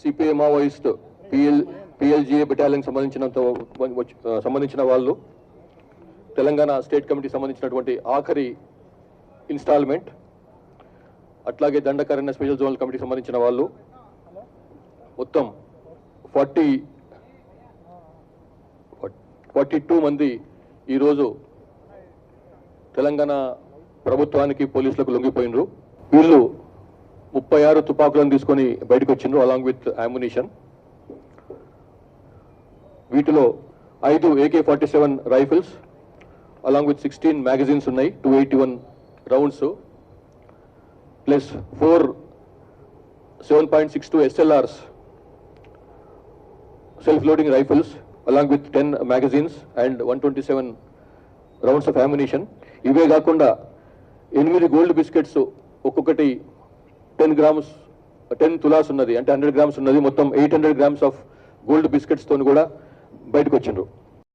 CPI Maoist PLGA battalion సంబంధించిన వాళ్ళు, Telangana state committee సంబంధించినటువంటి ఆఖరి ఇన్స్టాల్మెంట్, అట్లాగే దండకారణ్య స్పెషల్ జోనల్ కమిటీకి సంబంధించిన వాళ్ళు మొత్తం 42 మంది ఈరోజు తెలంగాణ ప్రభుత్వానికి పోలీసులకు లొంగిపోయినరు. వీళ్ళు 36 తుపాకులను తీసుకొని బయటకు వచ్చిండ్రు అలాంగ్ విత్ అమ్యునిషన్. వీటిలో 5 AK-47 rifles along with 16 magazines ఉన్నాయి, 281 rounds plus 4 7.62 SLRs self loading rifles along with 10 magazines and 127 rounds of ammunition. ఇవే కాకుండా 8 గోల్డ్ బిస్కెట్స్, ఒక్కొక్కటి 10 తులాస్ ఉన్నది, అంటే 100 గ్రామ్స్ ఉన్నది. మొత్తం 800 గ్రామ్స్ ఆఫ్ గోల్డ్ బిస్కెట్స్ తో కూడా బయటకు వచ్చిండ్రు.